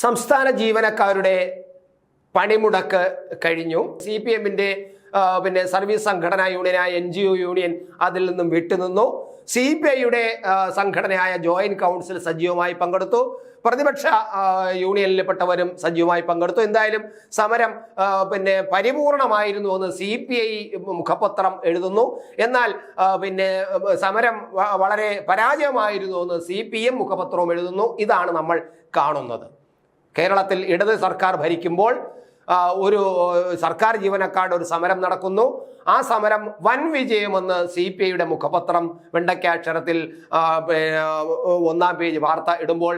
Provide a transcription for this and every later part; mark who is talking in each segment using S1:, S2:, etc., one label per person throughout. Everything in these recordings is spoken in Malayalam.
S1: സംസ്ഥാന ജീവനക്കാരുടെ പണിമുടക്ക് കഴിഞ്ഞു. CPM-ന്റെ സർവീസ് സംഘടനാ യൂണിയനായ NGO യൂണിയൻ അതിൽ നിന്നും വിട്ടുനിന്നു. CPI-യുടെ സംഘടനയായ ജോയിന്റ് കൗൺസിൽ സജീവമായി പങ്കെടുത്തു. പ്രതിപക്ഷ യൂണിയനിൽപ്പെട്ടവരും സജീവമായി പങ്കെടുത്തു. എന്തായാലും സമരം പരിപൂർണമായിരുന്നു എന്ന് CPI മുഖപത്രം എഴുതുന്നു. എന്നാൽ സമരം വളരെ പരാജയമായിരുന്നു എന്ന് CPM മുഖപത്രവും എഴുതുന്നു. ഇതാണ് നമ്മൾ കാണുന്നത്. കേരളത്തിൽ ഇടത് സർക്കാർ ഭരിക്കുമ്പോൾ ഒരു സർക്കാർ ജീവനക്കാരുടെ ഒരു സമരം നടക്കുന്നു. ആ സമരം വൻ വിജയമെന്ന് CPI-യുടെ മുഖപത്രം വെണ്ടയ്ക്കാക്ഷരത്തിൽ 1-ാം പേജ് വാർത്ത ഇടുമ്പോൾ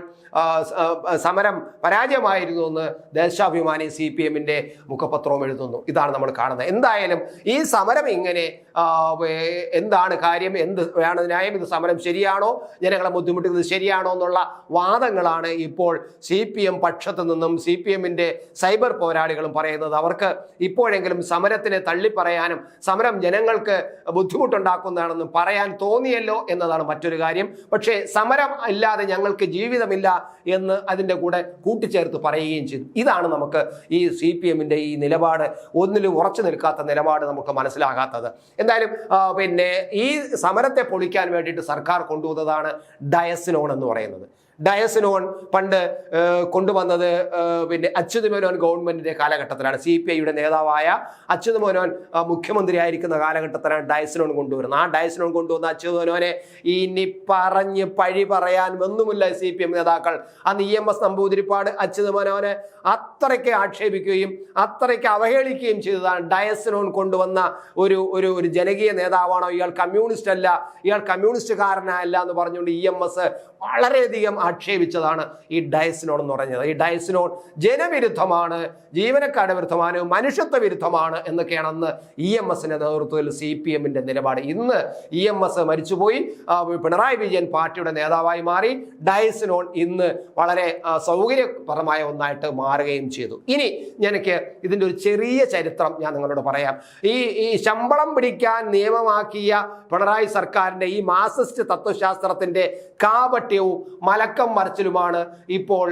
S1: സമരം പരാജയമായിരുന്നു എന്ന് ദേശാഭിമാനി CPM-ന്റെ മുഖപത്രവും എഴുതുന്നു. ഇതാണ് നമ്മൾ കാണുന്നത്. എന്തായാലും ഈ സമരം ഇങ്ങനെ എന്താണ് കാര്യം, എന്ത് വേണം ന്യായം, ഇത് സമരം ശരിയാണോ, ജനങ്ങളെ ബുദ്ധിമുട്ടുന്നത് ശരിയാണോ എന്നുള്ള വാദങ്ങളാണ് ഇപ്പോൾ CPM പക്ഷത്തു നിന്നും CPM-ന്റെ സൈബർ പോരാളികളും പറയുന്നത്. അവർക്ക് ഇപ്പോഴെങ്കിലും സമരത്തിനെ തള്ളിപ്പറയാനും സമരം ജനങ്ങൾക്ക് ബുദ്ധിമുട്ടുണ്ടാക്കുന്നതാണെന്നും പറയാൻ തോന്നിയല്ലോ എന്നതാണ് മറ്റൊരു കാര്യം. പക്ഷേ സമരം ഇല്ലാതെ ഞങ്ങൾക്ക് ജീവിതമില്ല എന്ന് അതിൻ്റെ കൂടെ കൂട്ടിച്ചേർത്ത് പറയുകയും ചെയ്തു. ഇതാണ് നമുക്ക് ഈ CPM-ന്റെ ഈ നിലപാട്, ഒന്നിലും ഉറച്ചു നിൽക്കാത്ത നിലപാട് നമുക്ക് മനസ്സിലാകാത്തത്. എന്തായാലും ഈ സമരത്തെ പൊളിക്കാൻ വേണ്ടിയിട്ട് സർക്കാർ കൊണ്ടുവന്നതാണ് ഡയസിനോൺ എന്ന് പറയുന്നത്. ഡയസിനോൺ പണ്ട് കൊണ്ടുവന്നത് അച്യുത് മേനോൻ ഗവൺമെന്റിന്റെ കാലഘട്ടത്തിലാണ്. CPI-യുടെ നേതാവായ അച്യുത് മേനോൻ മുഖ്യമന്ത്രി ആയിരിക്കുന്ന കാലഘട്ടത്തിലാണ് ഡയസിനോൺ കൊണ്ടുവരുന്നത്. ആ ഡയസിനോൺ കൊണ്ടുവന്ന അച്യുത് മേനോനെ ഇനി പറഞ്ഞ് പഴി പറയാൻ ഒന്നുമില്ല CPM നേതാക്കൾ. അന്ന് EMS നമ്പൂതിരിപ്പാട് അച്യുത് മേനോനെ അത്രയ്ക്ക് ആക്ഷേപിക്കുകയും അത്രയ്ക്ക് അവഹേളിക്കുകയും ചെയ്തതാണ്. ഡയസിനോൺ കൊണ്ടുവന്ന ഒരു ജനകീയ നേതാവാണോ, ഇയാൾ കമ്മ്യൂണിസ്റ്റ് അല്ല, ഇയാൾ കമ്മ്യൂണിസ്റ്റുകാരനല്ല എന്ന് പറഞ്ഞുകൊണ്ട് EMS വളരെയധികം ആക്ഷേപിച്ചതാണ് ഈ ഡയസിനോൺ എന്ന് പറഞ്ഞത്. ഈ ഡയസിനോൺ ജനവിരുദ്ധമാണ്, ജീവനക്കാരുടെ വിരുദ്ധമാണ്, മനുഷ്യത്വ വിരുദ്ധമാണ് എന്നൊക്കെയാണ് അന്ന് EMS-ന്റെ നേതൃത്വത്തിൽ CPM-ന്റെ നിലപാട്. ഇന്ന് EMS മരിച്ചുപോയി, പിണറായി വിജയൻ പാർട്ടിയുടെ നേതാവായി മാറി. ഡയസിനോൺ ഇന്ന് വളരെ സൗകര്യപ്രദമായ ഒന്നായിട്ട് മാറുകയും ചെയ്തു. ഇനി എനിക്ക് ഇതിൻ്റെ ഒരു ചെറിയ ചരിത്രം ഞാൻ നിങ്ങളോട് പറയാം. ഈ ശമ്പളം പിടിക്കാൻ നിയമമാക്കിയ പിണറായി സർക്കാരിൻ്റെ ഈ മാർക്സിസ്റ്റ് തത്വശാസ്ത്രത്തിൻ്റെ കാപട്യവും മലക്കം മറിച്ചിലുമാണ് ഇപ്പോൾ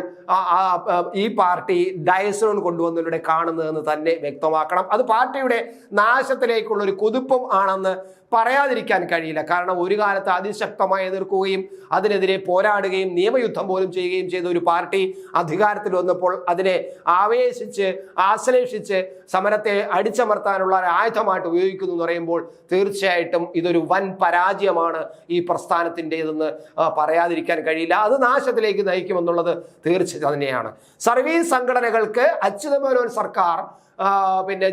S1: ഈ പാർട്ടി ഡയസിനോൺ കൊണ്ടുവന്നതിലൂടെ കാണുന്നതെന്ന് തന്നെ വ്യക്തമാക്കണം. അത് പാർട്ടിയുടെ നാശത്തിലേക്കുള്ള ഒരു കുതിപ്പും ആണെന്ന് പറയാതിരിക്കാൻ കഴിയില്ല. കാരണം ഒരു കാലത്ത് അതിശക്തമായി എതിർക്കുകയും അതിനെതിരെ പോരാടുകയും നിയമയുദ്ധം പോലും ചെയ്യുകയും ചെയ്ത ഒരു പാർട്ടി അധികാരത്തിൽ വന്നപ്പോൾ അതിനെ ആവേശിച്ച് ആശ്ലേഷിച്ച് സമരത്തെ അടിച്ചമർത്താനുള്ള ഒരു ആയുധമായിട്ട് ഉപയോഗിക്കുന്നു എന്ന് പറയുമ്പോൾ തീർച്ചയായിട്ടും ഇതൊരു വൻ പരാജയമാണ് ഈ പ്രസ്ഥാനത്തിൻ്റെതെന്ന് പറയാതിരിക്കാൻ കഴിയില്ല. അത് നാശത്തിലേക്ക് നയിക്കുമെന്നുള്ളത് തീർച്ച തന്നെയാണ്. സർവീസ് സംഘടനകൾക്ക് അച്യുത മേനോൻ സർക്കാർ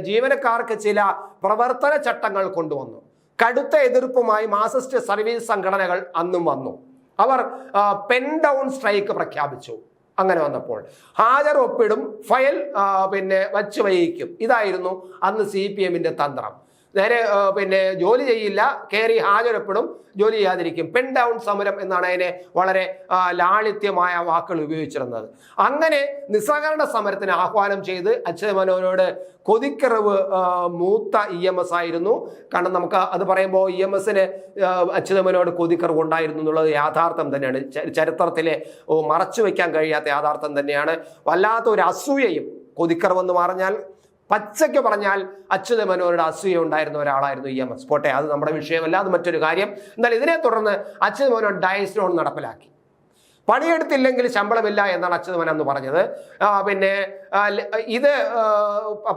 S1: ജീവനക്കാർക്ക് ചില പ്രവർത്തന ചട്ടങ്ങൾ കൊണ്ടുവന്നു. കടുത്ത എതിർപ്പുമായി മാർക്സിസ്റ്റ് സർവീസ് സംഘടനകൾ അന്നും വന്നു. അവർ പെൻ ഡൗൺ സ്ട്രൈക്ക് പ്രഖ്യാപിച്ചു. അങ്ങനെ വന്നപ്പോൾ ഹാജർ ഒപ്പിടും, ഫയൽ വച്ച് വഹിക്കും. ഇതായിരുന്നു അന്ന് CPM-ന്റെ തന്ത്രം. നേരെ ജോലി ചെയ്യില്ല, കയറി ഹാജരപ്പെടും, ജോലി ചെയ്യാതിരിക്കും. പെൻ ഡൗൺ സമരം എന്നാണ് അതിനെ വളരെ ലാളിത്യമായ വാക്കുകൾ ഉപയോഗിച്ചിരുന്നത്. അങ്ങനെ നിസ്സഹകരണ സമരത്തിന് ആഹ്വാനം ചെയ്ത് അച്യുത മേനോനോട് കൊതിക്കറിവ് മൂത്ത EMS ആയിരുന്നു. കാരണം നമുക്ക് അത് പറയുമ്പോൾ EMS-ന് അച്യുത മേനോനോട് കൊതിക്കറിവ് ഉണ്ടായിരുന്നു എന്നുള്ളത് യാഥാർത്ഥ്യം തന്നെയാണ്. ചരിത്രത്തിലെ മറച്ചു വയ്ക്കാൻ കഴിയാത്ത യാഥാർത്ഥ്യം തന്നെയാണ്. വല്ലാത്ത ഒരു അസൂയയും, കൊതിക്കറിവെന്ന് പറഞ്ഞാൽ പച്ചയ്ക്ക് പറഞ്ഞാൽ അച്യുത മേനോനോട് അസൂയ ഉണ്ടായിരുന്ന ഒരാളായിരുന്നു EMS. പോട്ടെ, അത് നമ്മുടെ വിഷയമല്ല, അത് മറ്റൊരു കാര്യം. എന്നാൽ ഇതിനെ തുടർന്ന് അച്യുത മേനോൻ ഡയസിനോൺ നടപ്പിലാക്കി. പണിയെടുത്തില്ലെങ്കിൽ ശമ്പളമില്ല എന്നാണ് അച്യുത മേനോൻ എന്ന് പറഞ്ഞത്. ഇത്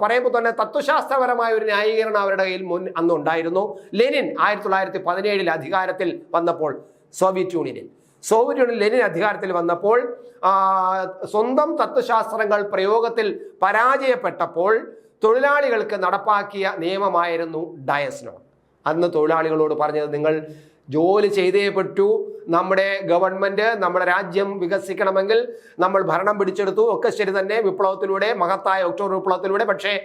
S1: പറയുമ്പോൾ തന്നെ തത്വശാസ്ത്രപരമായ ഒരു ന്യായീകരണം അവരുടെ കയ്യിൽ അന്നുണ്ടായിരുന്നു. ലെനിൻ 1917 അധികാരത്തിൽ വന്നപ്പോൾ സോവിയറ്റ് യൂണിയനിൽ ലെനിൻ അധികാരത്തിൽ വന്നപ്പോൾ സ്വന്തം തത്വശാസ്ത്രങ്ങൾ പ്രയോഗത്തിൽ പരാജയപ്പെട്ടപ്പോൾ തൊഴിലാളികൾക്ക് നടപ്പാക്കിയ നിയമമായിരുന്നു ഡയസിനോൺ. അന്ന് തൊഴിലാളികളോട് പറഞ്ഞത്, നിങ്ങൾ ജോലി ചെയ്തേ പറ്റൂ, നമ്മുടെ ഗവൺമെന്റ്, നമ്മുടെ രാജ്യം വികസിക്കണമെങ്കിൽ നമ്മൾ ഭരണം പിടിച്ചെടുത്തു, ഒക്കെ ശരി തന്നെ, വിപ്ലവത്തിലൂടെ, മഹത്തായ ഒക്ടോബർ വിപ്ലവത്തിലൂടെ, പക്ഷേ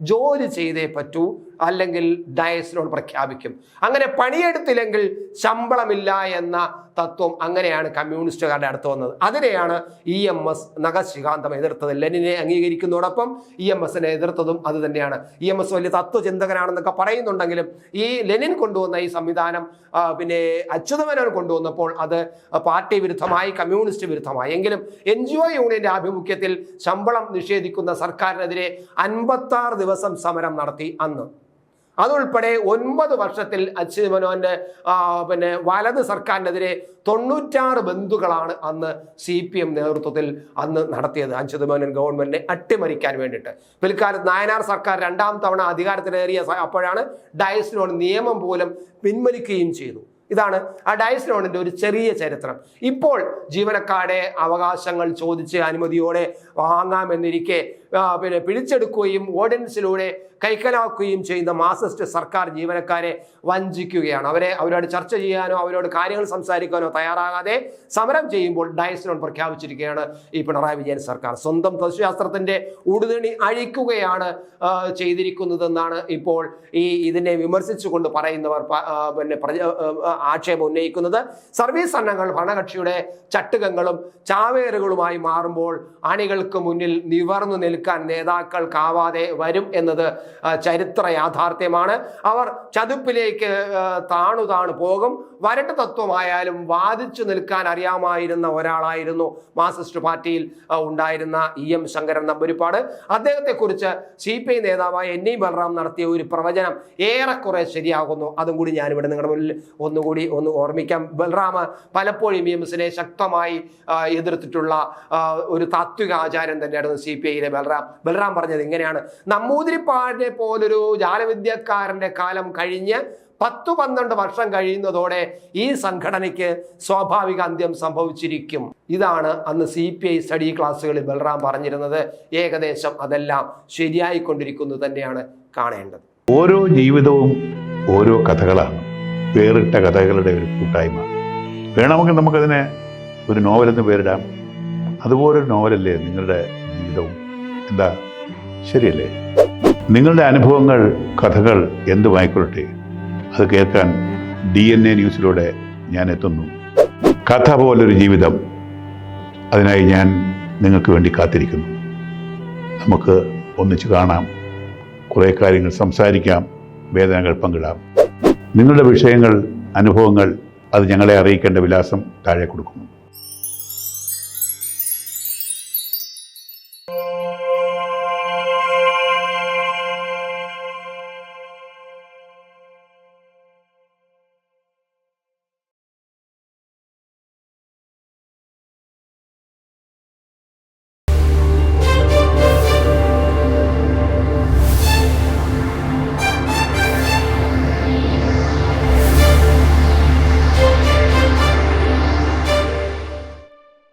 S1: ജോലി ചെയ്തേ പറ്റൂ, അല്ലെങ്കിൽ ഡയസിനോൺ പ്രഖ്യാപിക്കും. അങ്ങനെ പണിയെടുത്തില്ലെങ്കിൽ ശമ്പളമില്ല എന്ന തത്വം അങ്ങനെയാണ് കമ്മ്യൂണിസ്റ്റുകാരുടെ അടുത്ത് വന്നത്. അതിനെയാണ് EMS നഖശികാന്തം എതിർത്തത്. ലെനിനെ അംഗീകരിക്കുന്നതോടൊപ്പം EMS-നെ എതിർത്തതും അത് തന്നെയാണ്. EMS വലിയ തത്വചിന്തകനാണെന്നൊക്കെ പറയുന്നുണ്ടെങ്കിലും ഈ ലെനിൻ കൊണ്ടുവന്ന ഈ സംവിധാനം അച്യുത മേനോൻ കൊണ്ടുവന്നപ്പോൾ അത് പാർട്ടി വിരുദ്ധമായി, കമ്മ്യൂണിസ്റ്റ് വിരുദ്ധമായി. എങ്കിലും NGO യൂണിയന്റെ ആഭിമുഖ്യത്തിൽ ശമ്പളം നിഷേധിക്കുന്ന സർക്കാരിനെതിരെ 56 ദിവസം സമരം നടത്തി അന്ന്. അതുൾപ്പെടെ 9 വർഷത്തിൽ അച്യുത് മേനോന്റെ വലത് സർക്കാരിനെതിരെ 96 ബന്ധുക്കളാണ് അന്ന് CPM നേതൃത്വത്തിൽ അന്ന് നടത്തിയത്, അച്യുത് മേനോൻ ഗവൺമെന്റിനെ അട്ടിമറിക്കാൻ വേണ്ടിയിട്ട്. പിൽക്കാലത്ത് നായനാർ സർക്കാർ 2ാം തവണ അധികാരത്തിലേറിയ അപ്പോഴാണ് ഡയസ് ലോൺ നിയമം പോലും പിൻവലിക്കുകയും ചെയ്തു. ഇതാണ് ആ ഡയസ് ലോണിന്റെ ഒരു ചെറിയ ചരിത്രം. ഇപ്പോൾ ജീവനക്കാരുടെ അവകാശങ്ങൾ ചോദിച്ച് അനുമതിയോടെ വാങ്ങാമെന്നിരിക്കെ പിടിച്ചെടുക്കുകയും ഓർഡിനൻസിലൂടെ കൈക്കലാക്കുകയും ചെയ്യുന്ന മാർക്സിസ്റ്റ് സർക്കാർ ജീവനക്കാരെ വഞ്ചിക്കുകയാണ്. അവരോട് ചർച്ച ചെയ്യാനോ അവരോട് കാര്യങ്ങൾ സംസാരിക്കാനോ തയ്യാറാകാതെ സമരം ചെയ്യുമ്പോൾ ഡയസ് ലോൺ പ്രഖ്യാപിച്ചിരിക്കുകയാണ് ഈ പിണറായി വിജയൻ സർക്കാർ. സ്വന്തം തത്വശാസ്ത്രത്തിന്റെ ഉടുതുണി അഴിക്കുകയാണ് ചെയ്തിരിക്കുന്നതെന്നാണ് ഇപ്പോൾ ഇതിനെ വിമർശിച്ചുകൊണ്ട് പറയുന്നവർ ആക്ഷേപം ഉന്നയിക്കുന്നത്. സർവീസ് അംഗങ്ങൾ ഭരണകക്ഷിയുടെ ചട്ടുകങ്ങളും ചാവേറുകളുമായി മാറുമ്പോൾ അണികൾക്ക് മുന്നിൽ നിവർന്നു നിൽക്കാൻ നേതാക്കൾക്കാവാതെ വരും എന്നത് ചരിത്ര യാഥാർത്ഥ്യമാണ്. അവർ ചതുപ്പിലേക്ക് താണു പോകും. വരട്ട് തത്വമായാലും വാദിച്ചു നിൽക്കാൻ അറിയാമായിരുന്ന ഒരാളായിരുന്നു മാർക്സിസ്റ്റ് പാർട്ടിയിൽ ഉണ്ടായിരുന്ന EM ശങ്കരൻ നമ്പൂതിരിപ്പാട്. അദ്ദേഹത്തെക്കുറിച്ച് CPI നേതാവായ NE ബൽറാം നടത്തിയ ഒരു പ്രവചനം ഏറെക്കുറെ ശരിയാകുന്നു. അതും കൂടി ഞാനിവിടെ നിങ്ങളുടെ മുന്നിൽ ഒന്ന് ഓർമ്മിക്കാം. ബൽറാം പലപ്പോഴും EMസിനെ ശക്തമായി എതിർത്തിട്ടുള്ള ഒരു താത്വിക ആചാര്യൻ തന്നെയായിരുന്നു CPIയിലെ ബൽറാം പറഞ്ഞത് ഇങ്ങനെയാണ്: നമ്പൂതിരിപ്പാടിനെ പോലൊരു ജാലവിദ്യക്കാരന്റെ കാലം കഴിഞ്ഞ് 10-12 വർഷം കഴിയുന്നതോടെ ഈ സംഘടനയ്ക്ക് സ്വാഭാവിക അന്ത്യം സംഭവിച്ചിരിക്കും. ഇതാണ് അന്ന് CPI സ്റ്റഡി ക്ലാസ്സുകളിൽ ബൽറാം പറഞ്ഞിരുന്നത്. ഏകദേശം അതെല്ലാം ശരിയായിക്കൊണ്ടിരിക്കുന്നു തന്നെയാണ് കാണേണ്ടത്.
S2: ഓരോ ജീവിതവും ഓരോ കഥകളാണ്, വേറിട്ട കഥകളുടെ ഒരു കൂട്ടായ്മ. വേണമെങ്കിൽ നമുക്കതിനെ ഒരു നോവലെന്ന് പേരിടാം. അതുപോലൊരു നോവലല്ലേ നിങ്ങളുടെ ജീവിതവും? എന്താ, ശരിയല്ലേ? നിങ്ങളുടെ അനുഭവങ്ങൾ, കഥകൾ എന്തുമായിക്കൊള്ളട്ടെ, അത് കേൾക്കാൻ DNA ന്യൂസിലൂടെ ഞാൻ എത്തുന്നു. കഥ പോലൊരു ജീവിതം, അതിനായി ഞാൻ നിങ്ങൾക്ക് വേണ്ടി കാത്തിരിക്കുന്നു. നമുക്ക് ഒന്നിച്ച് കാണാം, കുറേ കാര്യങ്ങൾ സംസാരിക്കാം, വേദനകൾ പങ്കിടാം. നിങ്ങളുടെ വിഷയങ്ങൾ, അനുഭവങ്ങൾ അത് ഞങ്ങളെ അറിയിക്കേണ്ട വിലാസം താഴെ കൊടുക്കുന്നു.